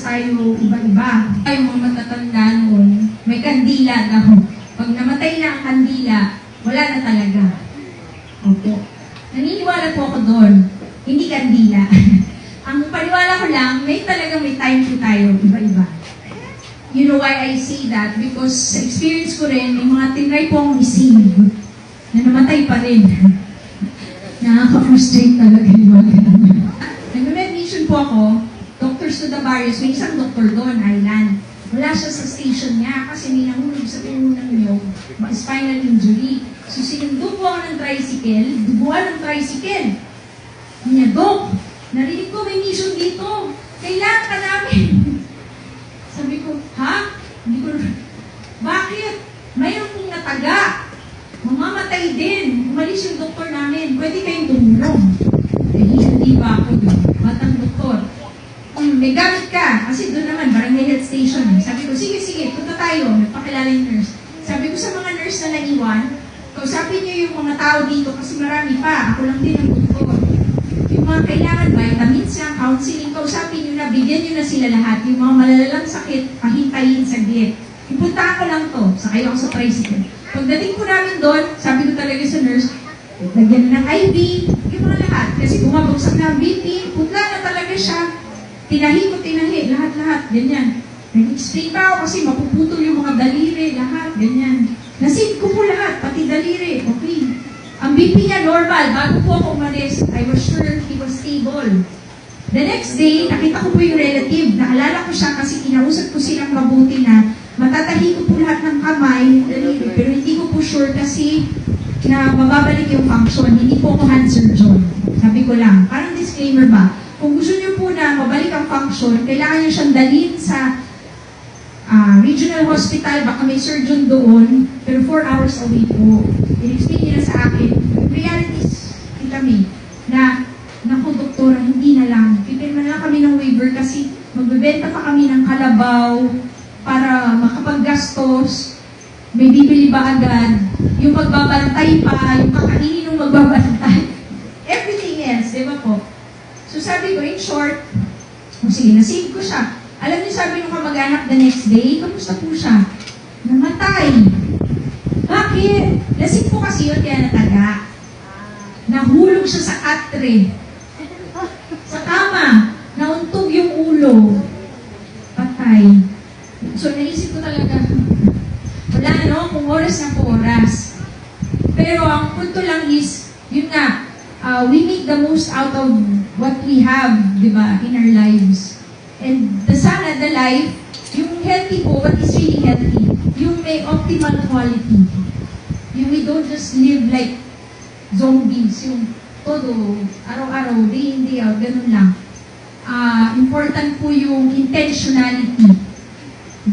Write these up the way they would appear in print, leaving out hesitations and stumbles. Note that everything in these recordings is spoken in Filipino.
tayo iba-iba. Yung mga matatanda noon, may kandila daw. Pag namatay na ang kandila, wala na talaga. Opo. Naniniwala po ako doon. Hindi kandila. Ang paniwala ko lang, may time po tayo, iba-iba. You know why I say that? Because sa experience ko rin, may mga tinry po akong ising na namatay pa rin. Nakaka-frustrate talaga yung mga ganun. Nag-meditation po ako, Dr. Sudabarrios, may isang doktor doon, Island. Wala siya sa station niya kasi may nahulog sa pinunang niyo, spinal injury. So sinundo po ako ng tricycle, dubuan ng tricycle. Niya, Dok, narinig ko may mission dito. Kailangan ka namin. Sabi ko, ha? Hindi ko, bakit? Mayroon pong nataga. Mamamatay din. Umalis yung doktor namin. Pwede kayong tumulong. Eh, hindi ba ako doon? Batang doktor. May gamit ka. Kasi doon naman, barangay health station. Sabi ko, sige, punta tayo. Nagpakilala yung nurse. Sabi ko sa mga nurse na naiwan, kausapin niyo yung mga tao dito kasi marami pa. Ako lang din ang doktor. Yung mga kailangan vitamins lang, counseling, kausapin nyo na, bigyan nyo na sila lahat. Yung mga malalalang sakit, pahintayin saglit. Ipuntahan ko lang to, sakay ako sa tricycle. Pagdating ko namin doon, sabi ko talaga sa nurse, lagyan na ng IV, yung mga lahat. Kasi bumabagsak na ang BP, putla na talaga siya. Tinahi, lahat, ganyan. Nag-explain pa ako kasi mapuputol yung mga daliri, lahat, ganyan. Nasid ko po lahat, pati daliri, okay. Ang BP niya normal, bago po ako umalis, I was sure he was stable. The next day, nakita ko po yung relative, naalala ko siya kasi kinausap ko silang mabuti na matatahi ko po lahat ng kamay, daliri, pero hindi ko po sure kasi na mababalik yung function, hindi po ako hand surgeon. Sabi ko lang, parang disclaimer ba, kung gusto niyo po na mabalik ang function, kailangan niyo siyang dalhin sa regional hospital, baka may surgeon doon, pero 4 hours away po. I-explain nila sa akin, realities, kita may, na, naku doktora, hindi na lang. Pipirma na lang kami ng waiver kasi magbebenta pa kami ng kalabaw para makapaggastos, may bibili ba agad, yung magbabantay pa, yung kakainin ng magbabantay, everything else, di ba po? So sabi ko, in short, sige, nasave ko siya. Alam niyo, sabi nung kamag-anak the next day, kamusta po siya? Namatay. Bakit? Lasing po kasi yun, kaya nataga. Nahulog siya sa atre. Sa kama. Nauntog yung ulo. Patay. So, naisip ko talaga, wala no, kung oras na po oras. Pero ang punto lang is, yun nga, we make the most out of what we have, di ba, in our lives. And sana the life, yung healthy po, what is really healthy, yung may optimal quality. Yung we don't just live like zombies, yung todo, araw-araw, day in, day out, ganun lang. Important po yung intentionality.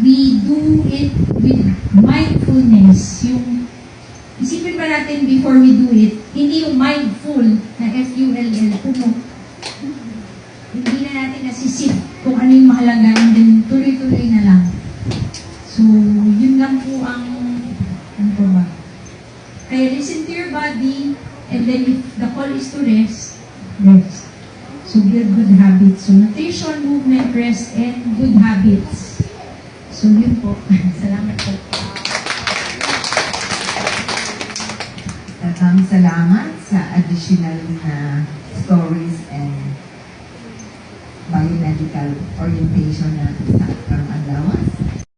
We do it with mindfulness. Yung isipin pa natin before we do it, hindi yung mindful na F-U-L-L, puno. Hindi na natin nasisip kung ano yung mahalaga and then tuloy-tuloy na lang. So, yun lang po ang, ano po ba? Kaya listen to your body and then if the call is to rest, rest. So, build good habits. So, nutrition, movement, rest, and good habits. So, yun po. Salamat po. Maraming salamat sa additional na stories and biomedical orientation na sa